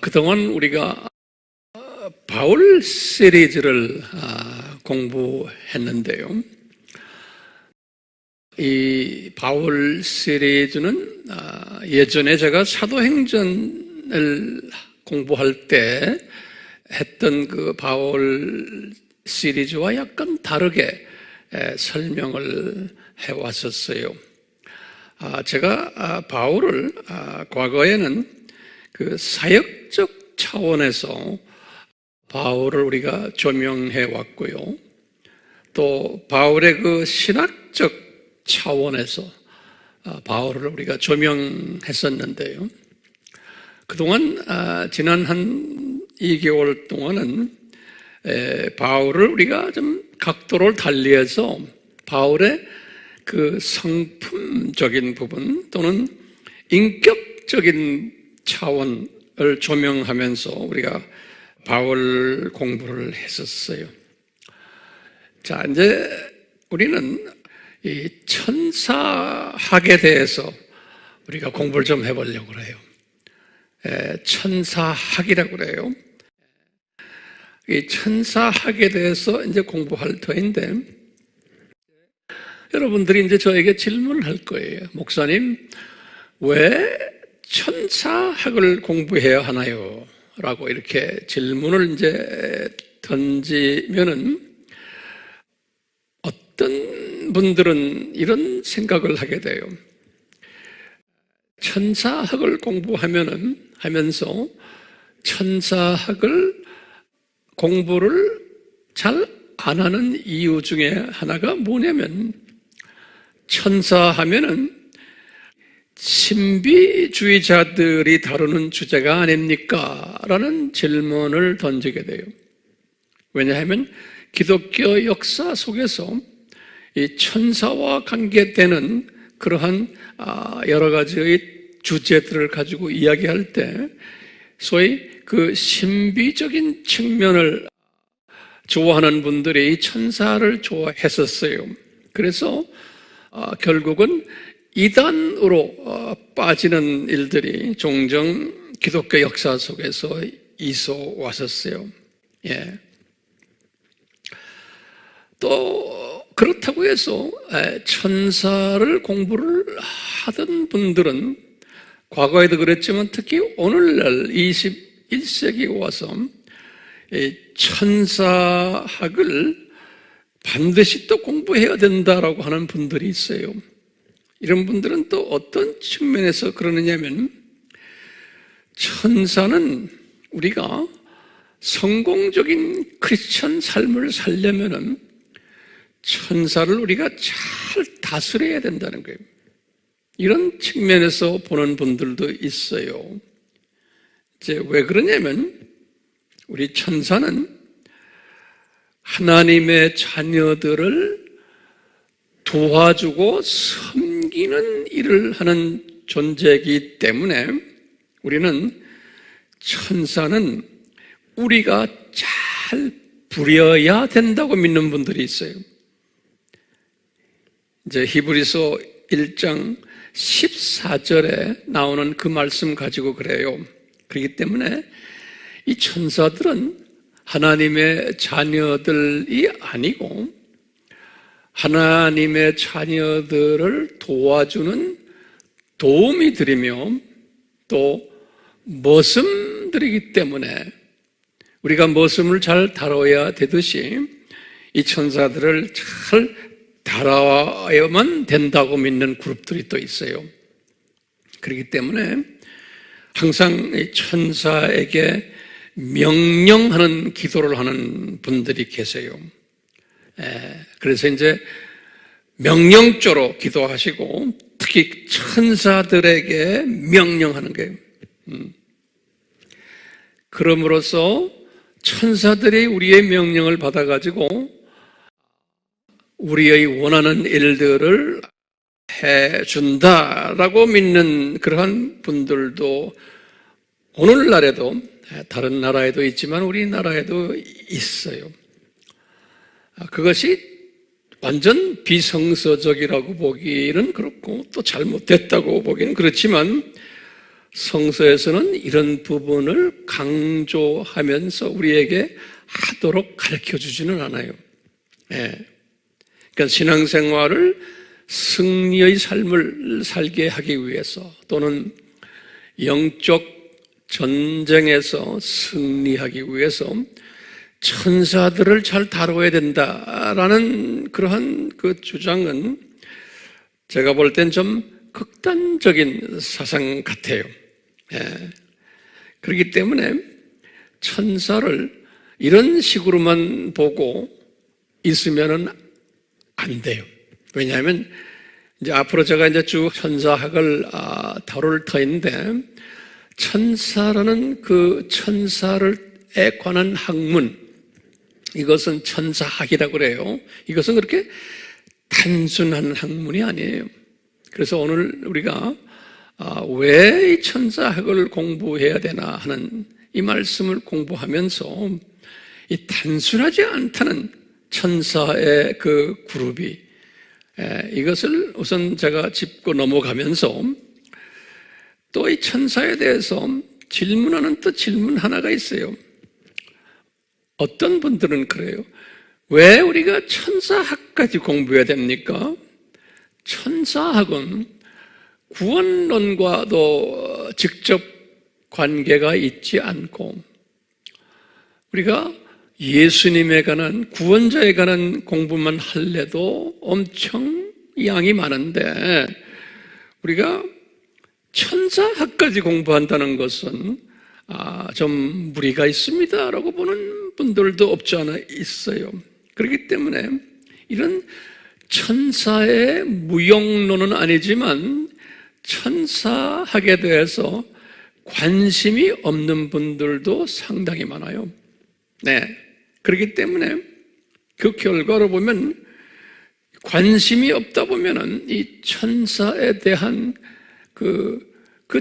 그동안 우리가 바울 시리즈를 공부했는데요. 이 바울 시리즈는 예전에 제가 사도행전을 공부할 때 했던 그 바울 시리즈와 약간 다르게 설명을 해왔었어요. 제가 바울을 과거에는 그 사역적 차원에서 바울을 우리가 조명해 왔고요. 또 바울의 그 신학적 차원에서 바울을 우리가 조명했었는데요. 그동안 지난 한 2개월 동안은 바울을 우리가 좀 각도를 달리해서 바울의 그 성품적인 부분 또는 인격적인 차원을 조명하면서 우리가 바울 공부를 했었어요. 자, 이제 우리는 이 천사학에 대해서 우리가 공부를 좀 해보려고 그래요. 천사학이라고 그래요. 이 천사학에 대해서 이제 공부할 터인데, 여러분들이 이제 저에게 질문을 할 거예요. 목사님, 왜 천사학을 공부해야 하나요? 라고 이렇게 질문을 이제 던지면은 어떤 분들은 이런 생각을 하게 돼요. 천사학을 하면서 천사학을 공부를 잘 안 하는 이유 중에 하나가 뭐냐면, 천사하면은 신비주의자들이 다루는 주제가 아닙니까? 라는 질문을 던지게 돼요. 왜냐하면 기독교 역사 속에서 이 천사와 관계되는 그러한 여러 가지의 주제들을 가지고 이야기할 때 소위 그 신비적인 측면을 좋아하는 분들이 천사를 좋아했었어요. 그래서 결국은 이단으로 빠지는 일들이 종종 기독교 역사 속에서 있어 왔었어요. 예. 또 그렇다고 해서 천사를 공부를 하던 분들은 과거에도 그랬지만 특히 오늘날 21세기에 와서 천사학을 반드시 또 공부해야 된다라고 하는 분들이 있어요. 이런 분들은 또 어떤 측면에서 그러느냐면, 천사는 우리가 성공적인 크리스천 삶을 살려면은 천사를 우리가 잘 다스려야 된다는 거예요. 이런 측면에서 보는 분들도 있어요. 이제 왜 그러냐면, 우리 천사는 하나님의 자녀들을 도와주고 섬기는 일을 하는 존재이기 때문에 우리는 천사는 우리가 잘 부려야 된다고 믿는 분들이 있어요. 이제 히브리서 1장 14절에 나오는 그 말씀 가지고 그래요. 그렇기 때문에 이 천사들은 하나님의 자녀들이 아니고 하나님의 자녀들을 도와주는 도움이 드리며 또 머슴들이기 때문에 우리가 머슴을 잘 다뤄야 되듯이 이 천사들을 잘 다뤄야만 된다고 믿는 그룹들이 또 있어요. 그렇기 때문에 항상 이 천사에게 명령하는 기도를 하는 분들이 계세요. 그래서 이제 명령조로 기도하시고 특히 천사들에게 명령하는 거예요. 그럼으로써 천사들이 우리의 명령을 받아가지고 우리의 원하는 일들을 해준다라고 믿는 그러한 분들도 오늘날에도 다른 나라에도 있지만 우리나라에도 있어요. 그것이 완전 비성서적이라고 보기는 그렇고 또 잘못됐다고 보기는 그렇지만 성서에서는 이런 부분을 강조하면서 우리에게 하도록 가르쳐 주지는 않아요. 그러니까 신앙생활을 승리의 삶을 살게 하기 위해서 또는 영적 전쟁에서 승리하기 위해서 천사들을 잘 다뤄야 된다라는 그러한 그 주장은 제가 볼 땐 좀 극단적인 사상 같아요. 그렇기 때문에 천사를 이런 식으로만 보고 있으면은 안 돼요. 왜냐하면 이제 앞으로 제가 이제 쭉 천사학을 다룰 터인데 천사라는 그 천사에 관한 학문, 이것은 천사학이라고 그래요. 이것은 그렇게 단순한 학문이 아니에요. 그래서 오늘 우리가 왜 이 천사학을 공부해야 되나 하는 이 말씀을 공부하면서 이 단순하지 않다는 천사의 그 그룹이 이것을 우선 제가 짚고 넘어가면서 또 이 천사에 대해서 질문하는 또 질문 하나가 있어요. 어떤 분들은 그래요. 왜 우리가 천사학까지 공부해야 됩니까? 천사학은 구원론과도 직접 관계가 있지 않고 우리가 예수님에 관한 구원자에 관한 공부만 할래도 엄청 양이 많은데 우리가 천사학까지 공부한다는 것은 좀 무리가 있습니다라고 보는 분들도 없지 않아 있어요. 그렇기 때문에 이런 천사의 무용론은 아니지만 천사학에 대해서 관심이 없는 분들도 상당히 많아요. 그렇기 때문에 그 결과로 보면 관심이 없다 보면은 이 천사에 대한 그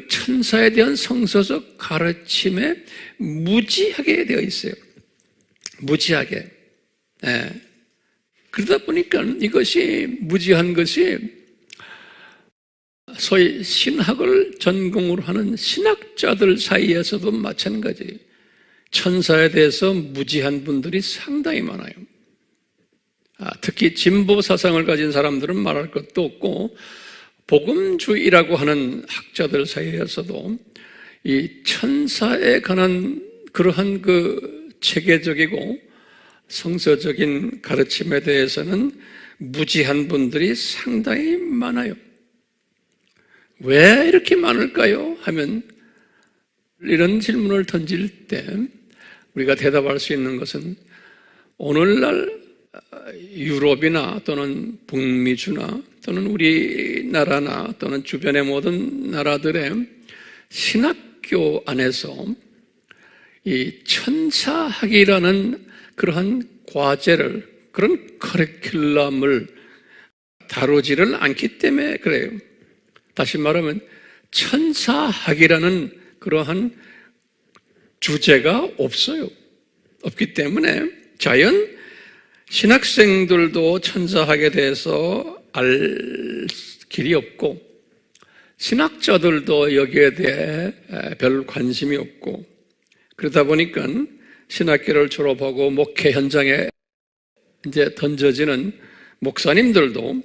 천사에 대한 성서적 가르침에 무지하게 되어 있어요. 무지하게. 그러다 보니까 이것이 무지한 것이 소위 신학을 전공으로 하는 신학자들 사이에서도 마찬가지. 천사에 대해서 무지한 분들이 상당히 많아요. 특히 진보 사상을 가진 사람들은 말할 것도 없고 복음주의라고 하는 학자들 사이에서도 이 천사에 관한 그러한 그 체계적이고 성서적인 가르침에 대해서는 무지한 분들이 상당히 많아요. 왜 이렇게 많을까요? 하면 이런 질문을 던질 때 우리가 대답할 수 있는 것은 오늘날 유럽이나 또는 북미주나 또는 우리나라나 또는 주변의 모든 나라들의 신학교 안에서 이 천사학이라는 그러한 과제를, 그런 커리큘럼을 다루지를 않기 때문에 그래요. 다시 말하면 천사학이라는 그러한 주제가 없어요. 없기 때문에 자연 신학생들도 천사학에 대해서 알 길이 없고 신학자들도 여기에 대해 별 관심이 없고 그러다 보니까 신학교를 졸업하고 목회 현장에 이제 던져지는 목사님들도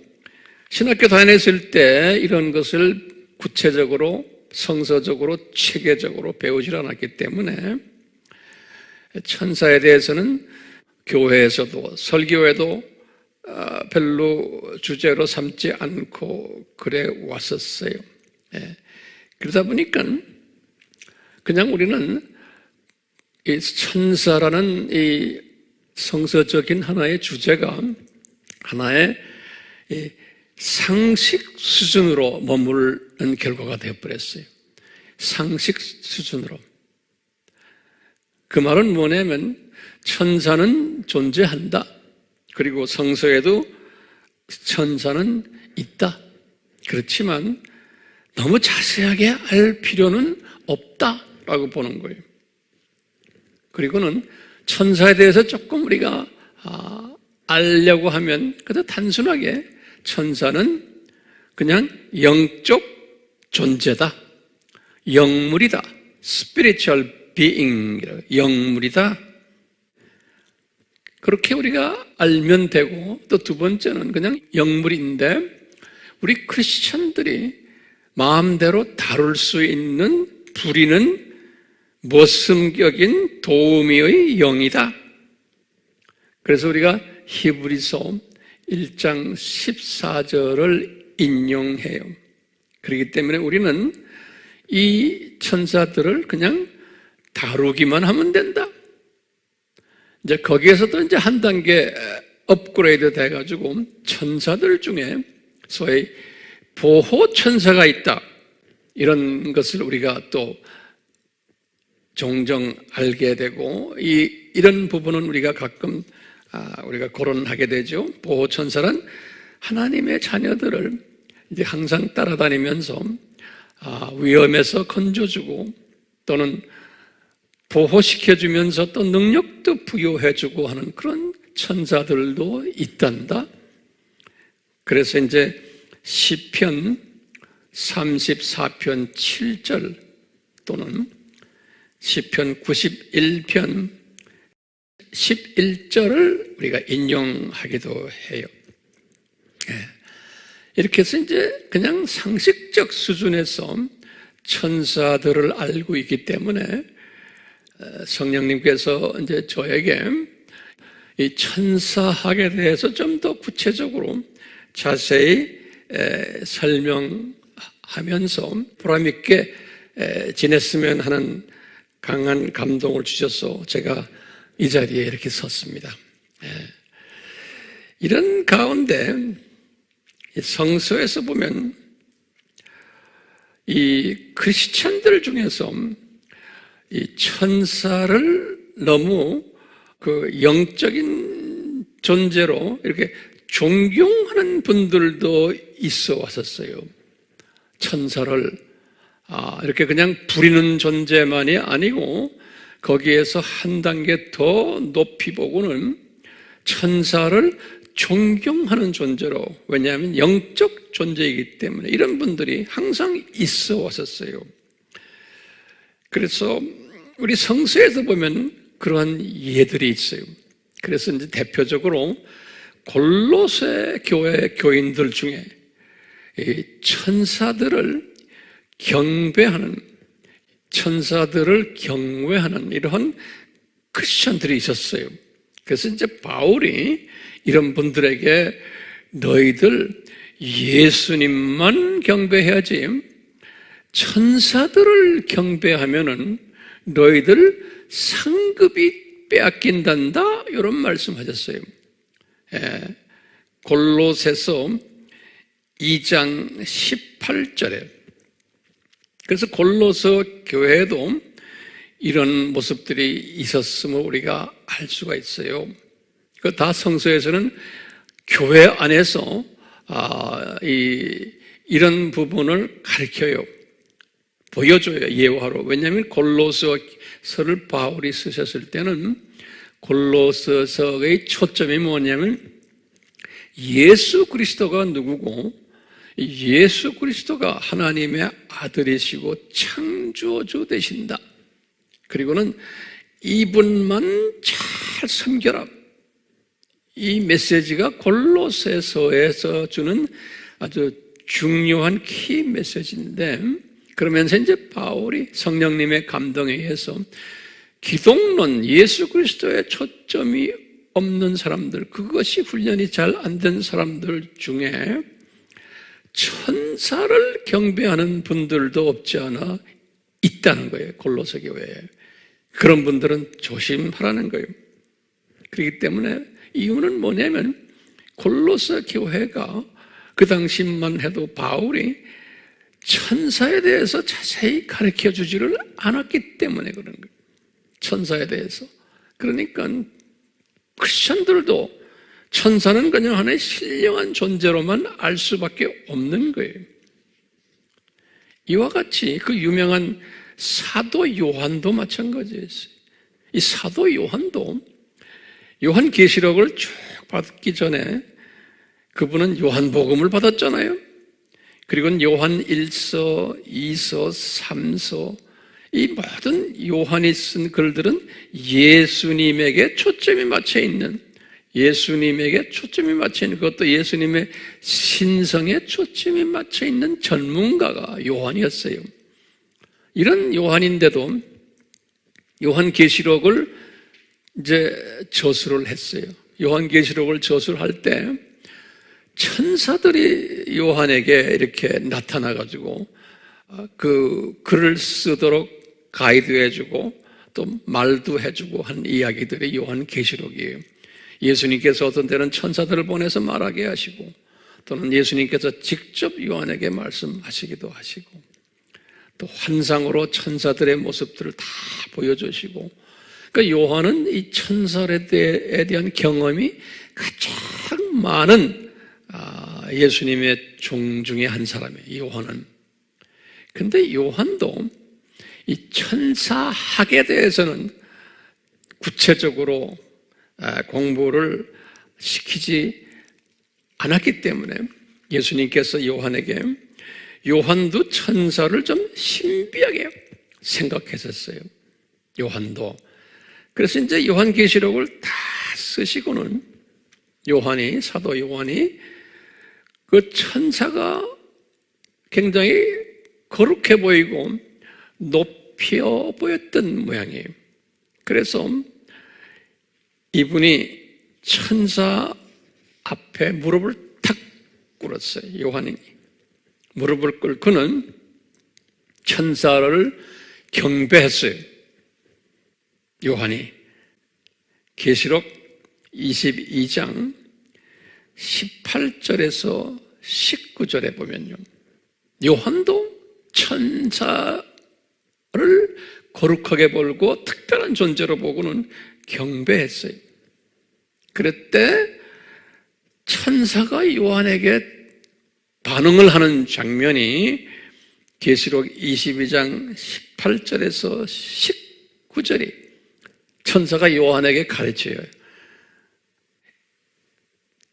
신학교 다녔을 때 이런 것을 구체적으로 성서적으로 체계적으로 배우질 않았기 때문에 천사에 대해서는 교회에서도 설교에도 별로 주제로 삼지 않고 그래 왔었어요. 그러다 보니까 그냥 우리는 이 천사라는 이 성서적인 하나의 주제가 하나의 이 상식 수준으로 머무르는 결과가 되어버렸어요. 상식 수준으로. 그 말은 뭐냐면 천사는 존재한다. 그리고 성서에도 천사는 있다. 그렇지만 너무 자세하게 알 필요는 없다라고 보는 거예요. 그리고는 천사에 대해서 조금 우리가 알려고 하면 그저 단순하게 천사는 그냥 영적 존재다. 영물이다. spiritual being, 영물이다. 그렇게 우리가 알면 되고, 또 두 번째는 그냥 영물인데 우리 크리스천들이 마음대로 다룰 수 있는 부리는 모성격인 도우미의 영이다. 그래서 우리가 히브리서 1장 14절을 인용해요. 그렇기 때문에 우리는 이 천사들을 그냥 다루기만 하면 된다. 이제 거기에서도 이제 한 단계 업그레이드 돼가지고 천사들 중에 소위 보호 천사가 있다. 이런 것을 우리가 또 종종 알게 되고, 이런 부분은 우리가 가끔 우리가 거론하게 되죠. 보호 천사란 하나님의 자녀들을 이제 항상 따라다니면서 위험에서 건져주고 또는 보호시켜주면서 또 능력도 부여해주고 하는 그런 천사들도 있단다. 그래서 이제 시편 34편 7절 또는 시편 91편 11절을 우리가 인용하기도 해요. 이렇게 해서 이제 그냥 상식적 수준에서 천사들을 알고 있기 때문에 성령님께서 이제 저에게 이 천사학에 대해서 좀 더 구체적으로 자세히 설명하면서 보람있게 지냈으면 하는 강한 감동을 주셔서 제가 이 자리에 이렇게 섰습니다. 이런 가운데 성서에서 보면 이 크리스천들 중에서 이 천사를 너무 그 영적인 존재로 이렇게 존경하는 분들도 있어 왔었어요. 천사를 이렇게 그냥 부리는 존재만이 아니고 거기에서 한 단계 더 높이 보고는 천사를 존경하는 존재로, 왜냐하면 영적 존재이기 때문에 이런 분들이 항상 있어 왔었어요. 그래서 우리 성서에서 보면 그러한 예들이 있어요. 그래서 이제 대표적으로 골로새 교회 교인들 중에 천사들을 경배하는, 천사들을 경외하는 이러한 크리스천들이 있었어요. 그래서 이제 바울이 이런 분들에게 너희들 예수님만 경배해야지 천사들을 경배하면은 너희들 상급이 빼앗긴단다, 이런 말씀하셨어요. 골로새서 2장 18절에. 그래서 골로새 교회에도 이런 모습들이 있었음을 우리가 알 수가 있어요. 그 다 성서에서는 교회 안에서 이런 부분을 가르쳐요. 보여줘요, 예화로. 왜냐하면 골로새서를 바울이 쓰셨을 때는 골로새서의 초점이 뭐냐면 예수 그리스도가 누구고 예수 그리스도가 하나님의 아들이시고 창조주 되신다. 그리고는 이분만 잘 섬겨라. 이 메시지가 골로새서에서 주는 아주 중요한 키 메시지인데, 그러면서 이제 바울이 성령님의 감동에 의해서 기독론, 예수 그리스도의 초점이 없는 사람들, 그것이 훈련이 잘 안 된 사람들 중에 천사를 경배하는 분들도 없지 않아 있다는 거예요. 골로새 교회에. 그런 분들은 조심하라는 거예요. 그렇기 때문에 이유는 뭐냐면 골로새 교회가 그 당시만 해도 바울이 천사에 대해서 자세히 가르쳐 주지를 않았기 때문에 그런 거예요. 천사에 대해서. 그러니까 크리스천들도 천사는 그냥 하나의 신령한 존재로만 알 수밖에 없는 거예요. 이와 같이 그 유명한 사도 요한도 마찬가지였어요. 이 사도 요한도 요한계시록을 쭉 받기 전에 그분은 요한복음을 받았잖아요. 그리고 요한 1서, 2서, 3서, 이 모든 요한이 쓴 글들은 예수님에게 초점이 맞춰 있는, 그것도 예수님의 신성에 초점이 맞춰 있는 전문가가 요한이었어요. 이런 요한인데도 요한계시록을 이제 저술을 했어요. 요한계시록을 저술할 때 천사들이 요한에게 이렇게 나타나가지고 그 글을 쓰도록 가이드해주고 또 말도 해주고 한 이야기들이 요한계시록이에요. 예수님께서 어떤 때는 천사들을 보내서 말하게 하시고 또는 예수님께서 직접 요한에게 말씀하시기도 하시고 또 환상으로 천사들의 모습들을 다 보여주시고, 그러니까 요한은 이 천사에 대한 경험이 가장 많은 예수님의 종 중에 한 사람이에요, 요한은. 근데 요한도 이 천사학에 대해서는 구체적으로 공부를 시키지 않았기 때문에 예수님께서 요한에게 요한도 천사를 좀 신비하게 생각했었어요. 요한도. 그래서 이제 요한계시록을 다 쓰시고는 사도 요한이 그 천사가 굉장히 거룩해 보이고 높여 보였던 모양이에요. 그래서 이분이 천사 앞에 무릎을 탁 꿇었어요. 요한이 무릎을 꿇고는 천사를 경배했어요. 요한이 계시록 22장 18절에서 19절에 보면요, 요한도 천사를 거룩하게 보고 특별한 존재로 보고는 경배했어요. 그랬대 천사가 요한에게 반응을 하는 장면이 계시록 22장 18절에서 19절이 천사가 요한에게 가르쳐요.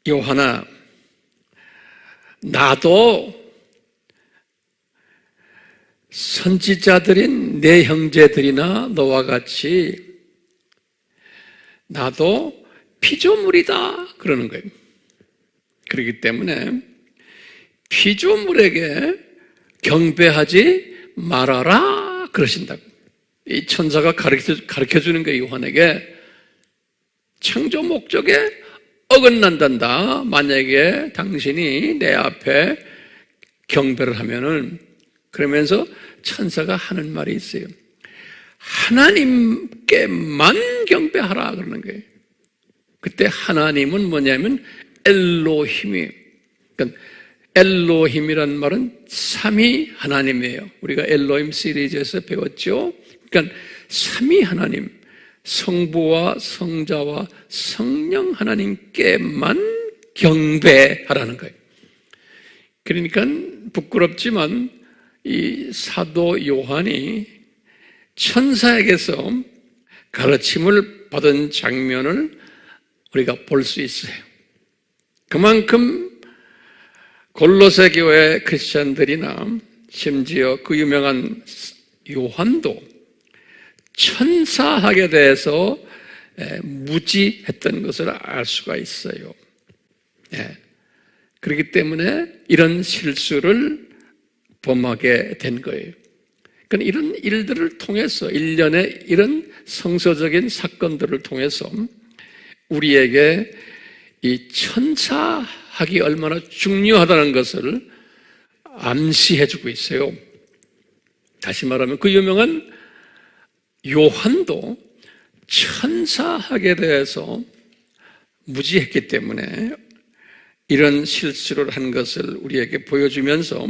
요한아, 나도 선지자들인 내 형제들이나 너와 같이 나도 피조물이다 그러는 거예요. 그렇기 때문에 피조물에게 경배하지 말아라 그러신다고. 이 천사가 가르쳐주는 거예요. 요한에게 창조 목적에 어긋난단다. 만약에 당신이 내 앞에 경배를 하면은, 그러면서 천사가 하는 말이 있어요. 하나님께만 경배하라 그러는 거예요. 그때 하나님은 뭐냐면 엘로힘이에요. 그러니까 엘로힘이란 말은 삼위 하나님이에요. 우리가 엘로힘 시리즈에서 배웠죠. 그러니까 삼위 하나님, 성부와 성자와 성령 하나님께만 경배하라는 거예요. 그러니까 부끄럽지만 이 사도 요한이 천사에게서 가르침을 받은 장면을 우리가 볼 수 있어요. 그만큼 골로새 교회 크리스천들이나 심지어 그 유명한 요한도 천사학에 대해서 무지했던 것을 알 수가 있어요. 그렇기 때문에 이런 실수를 범하게 된 거예요. 그러니까 이런 일들을 통해서, 일련의 이런 성서적인 사건들을 통해서 우리에게 이 천사학이 얼마나 중요하다는 것을 암시해주고 있어요. 다시 말하면 그 유명한 요한도 천사학에 대해서 무지했기 때문에 이런 실수를 한 것을 우리에게 보여주면서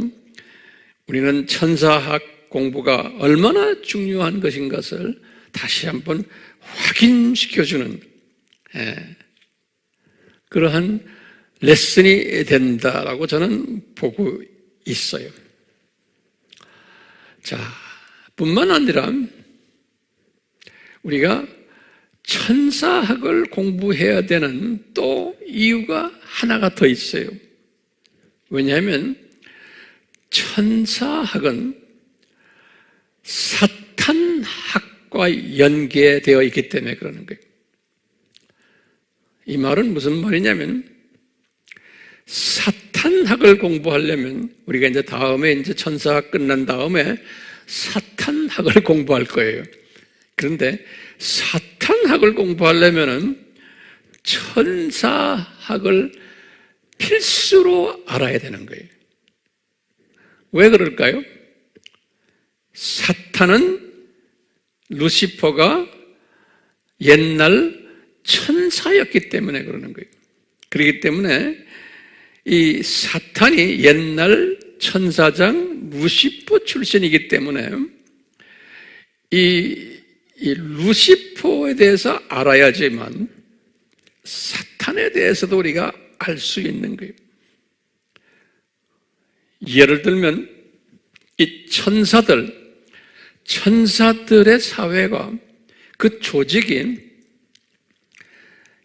우리는 천사학 공부가 얼마나 중요한 것인 것을 다시 한번 확인시켜주는 그러한 레슨이 된다라고 저는 보고 있어요. 자, 뿐만 아니라 우리가 천사학을 공부해야 되는 또 이유가 하나가 더 있어요. 왜냐하면 천사학은 사탄학과 연계되어 있기 때문에 그러는 거예요. 이 말은 무슨 말이냐면, 사탄학을 공부하려면 우리가 이제 다음에 이제 천사학 끝난 다음에 사탄학을 공부할 거예요. 그런데 사탄학을 공부하려면은 천사학을 필수로 알아야 되는 거예요. 왜 그럴까요? 사탄은 루시퍼가 옛날 천사였기 때문에 그러는 거예요. 그렇기 때문에 이 사탄이 옛날 천사장 루시퍼 출신이기 때문에 이 루시퍼에 대해서 알아야지만 사탄에 대해서도 우리가 알 수 있는 거예요. 예를 들면 이 천사들의 사회가, 그 조직이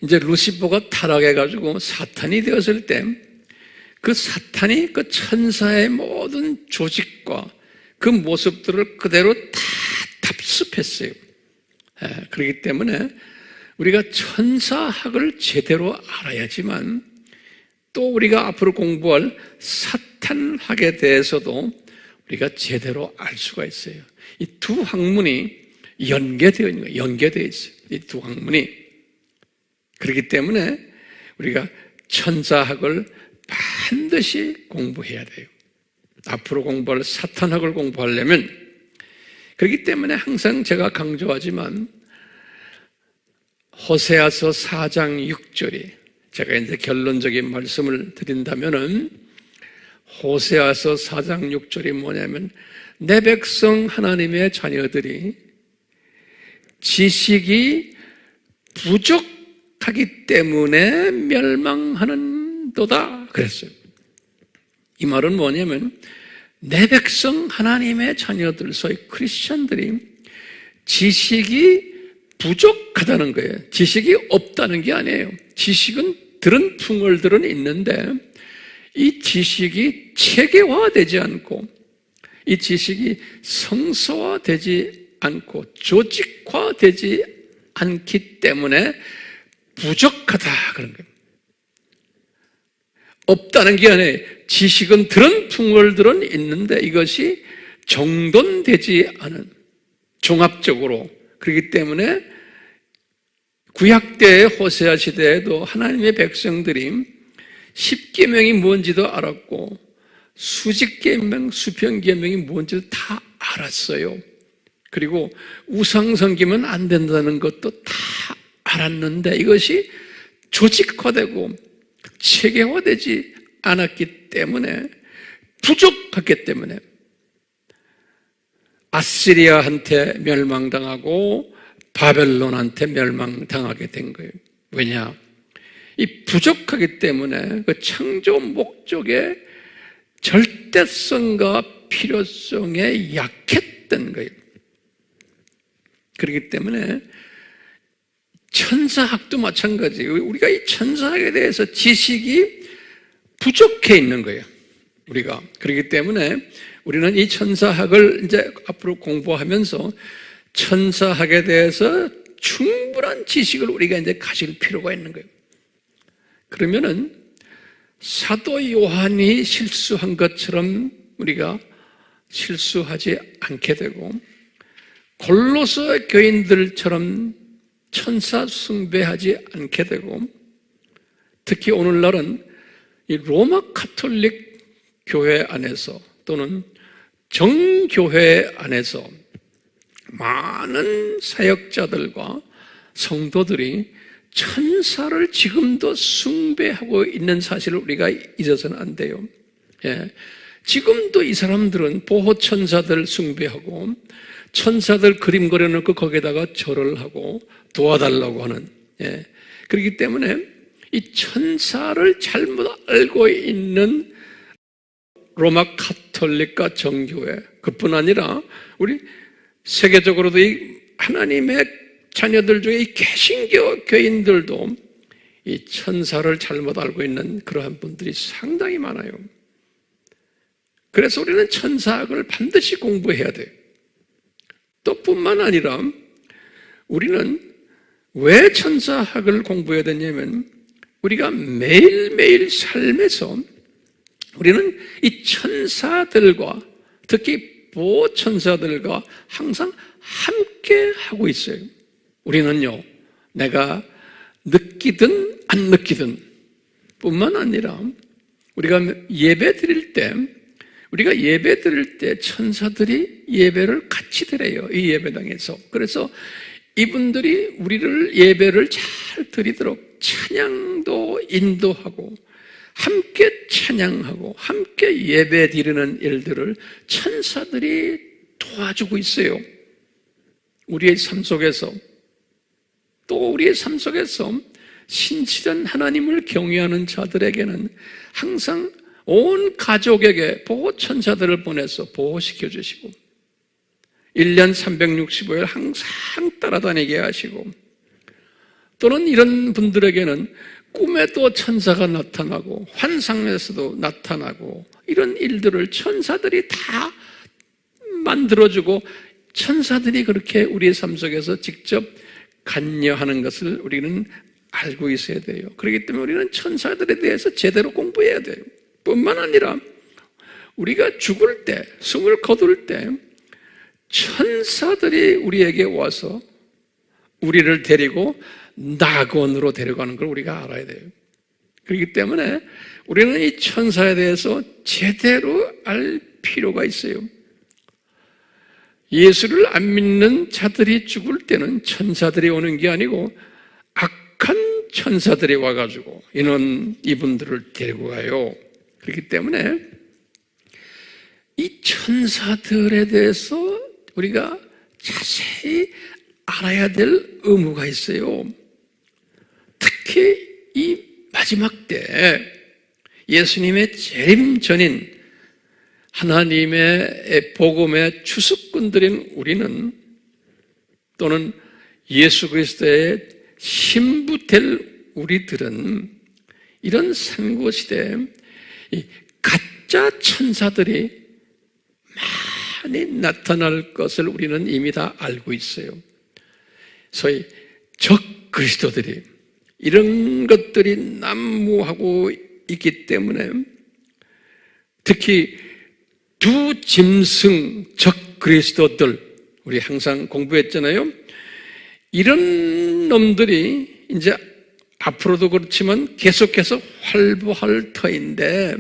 이제 루시퍼가 타락해가지고 사탄이 되었을 때 그 사탄이 그 천사의 모든 조직과 그 모습들을 그대로 다 답습했어요. 그렇기 때문에 우리가 천사학을 제대로 알아야지만 또 우리가 앞으로 공부할 사탄학에 대해서도 우리가 제대로 알 수가 있어요. 이 두 학문이 연계되어 있는 거예요. 연계되어 있어요. 이 두 학문이. 그렇기 때문에 우리가 천사학을 반드시 공부해야 돼요. 앞으로 공부할 사탄학을 공부하려면. 그렇기 때문에 항상 제가 강조하지만 호세아서 4장 6절이, 제가 이제 결론적인 말씀을 드린다면은 호세아서 4장 6절이 뭐냐면, 내 백성 하나님의 자녀들이 지식이 부족하기 때문에 멸망하는도다 그랬어요. 이 말은 뭐냐면, 내 백성 하나님의 자녀들, 소위 크리스천들이 지식이 부족하다는 거예요. 지식이 없다는 게 아니에요. 지식은 들은 풍월들은 있는데 이 지식이 체계화되지 않고, 이 지식이 성서화되지 않고 조직화되지 않기 때문에 부족하다 그런 거예요. 없다는 게 아니에요. 지식은 들은 풍월들은 있는데 이것이 정돈되지 않은, 종합적으로. 그렇기 때문에 구약때의 호세아 시대에도 하나님의 백성들이 십계명이 뭔지도 알았고 수직계명, 수평계명이 뭔지도 다 알았어요. 그리고 우상 섬기면 안 된다는 것도 다 알았는데 이것이 조직화되고 체계화되지 않았기 때문에, 부족했기 때문에 아시리아한테 멸망당하고 바벨론한테 멸망당하게 된 거예요. 왜냐? 이 부족하기 때문에 그 창조 목적의 절대성과 필요성에 약했던 거예요. 그렇기 때문에 천사학도 마찬가지예요. 우리가 이 천사학에 대해서 지식이 부족해 있는 거예요. 우리가. 그렇기 때문에 우리는 이 천사학을 이제 앞으로 공부하면서 천사학에 대해서 충분한 지식을 우리가 이제 가질 필요가 있는 거예요. 그러면은 사도 요한이 실수한 것처럼 우리가 실수하지 않게 되고, 골로새 교인들처럼 천사 숭배하지 않게 되고, 특히 오늘날은 이 로마 가톨릭 교회 안에서 또는 정교회 안에서 많은 사역자들과 성도들이 천사를 지금도 숭배하고 있는 사실을 우리가 잊어서는 안 돼요. 지금도 이 사람들은 보호천사들 숭배하고 천사들 그림 그려놓고 거기에다가 절을 하고 도와달라고 하는, 그렇기 때문에 이 천사를 잘못 알고 있는 로마 가톨릭과 정교회, 그뿐 아니라 우리 세계적으로도 이 하나님의 자녀들 중에 이 개신교 교인들도 이 천사를 잘못 알고 있는 그러한 분들이 상당히 많아요. 그래서 우리는 천사학을 반드시 공부해야 돼요. 또 뿐만 아니라 우리는 왜 천사학을 공부해야 되냐면 우리가 매일매일 삶에서 우리는 이 천사들과 특히 보호천사들과 항상 함께 하고 있어요. 우리는요, 내가 느끼든 안 느끼든 뿐만 아니라 우리가 예배 드릴 때 천사들이 예배를 같이 드려요. 이 예배당에서. 그래서 이분들이 우리를 예배를 잘 드리도록 찬양도 인도하고 함께 찬양하고 함께 예배 드리는 일들을 천사들이 도와주고 있어요. 우리의 삶 속에서 또 우리의 삶 속에서 신실한 하나님을 경외하는 자들에게는 항상 온 가족에게 보호천사들을 보내서 보호시켜 주시고 1년 365일 항상 따라다니게 하시고 또는 이런 분들에게는 꿈에도 천사가 나타나고 환상에서도 나타나고 이런 일들을 천사들이 다 만들어주고 천사들이 그렇게 우리의 삶 속에서 직접 관여하는 것을 우리는 알고 있어야 돼요. 그렇기 때문에 우리는 천사들에 대해서 제대로 공부해야 돼요. 뿐만 아니라 우리가 죽을 때, 숨을 거둘 때 천사들이 우리에게 와서 우리를 데리고 낙원으로 데려가는 걸 우리가 알아야 돼요. 그렇기 때문에 우리는 이 천사에 대해서 제대로 알 필요가 있어요. 예수를 안 믿는 자들이 죽을 때는 천사들이 오는 게 아니고 악한 천사들이 와가지고 이분들을 데리고 가요. 그렇기 때문에 이 천사들에 대해서 우리가 자세히 알아야 될 의무가 있어요. 특히 이 마지막 때 예수님의 재림 전인 하나님의 복음의 추수꾼들인 우리는 또는 예수 그리스도의 신부 될 우리들은 이런 선고시대에 이 가짜 천사들이 많이 나타날 것을 우리는 이미 다 알고 있어요. 소위 적 그리스도들이 이런 것들이 난무하고 있기 때문에 특히 두 짐승 적 그리스도들 우리 항상 공부했잖아요. 이런 놈들이 이제 앞으로도 그렇지만 계속해서 활보할 터인데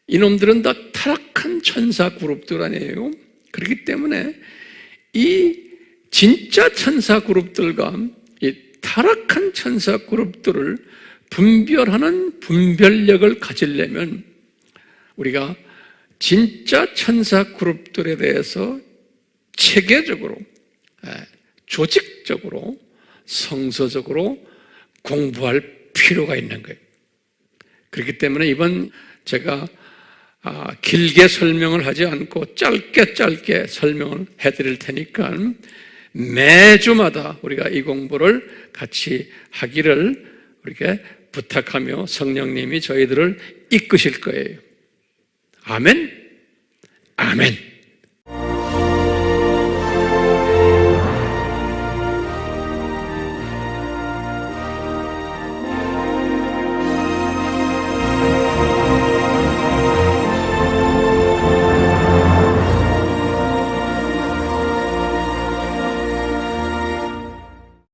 이놈들은 다 타락한 천사 그룹들 아니에요. 그렇기 때문에 이 진짜 천사 그룹들과 이 타락한 천사 그룹들을 분별하는 분별력을 가지려면 우리가 진짜 천사 그룹들에 대해서 체계적으로 조직적으로 성서적으로 공부할 필요가 있는 거예요. 그렇기 때문에 이번 제가 길게 설명을 하지 않고 짧게 설명을 해드릴 테니까 매주마다 우리가 이 공부를 같이 하기를 이렇게 부탁하며 성령님이 저희들을 이끄실 거예요. 아멘? 아멘.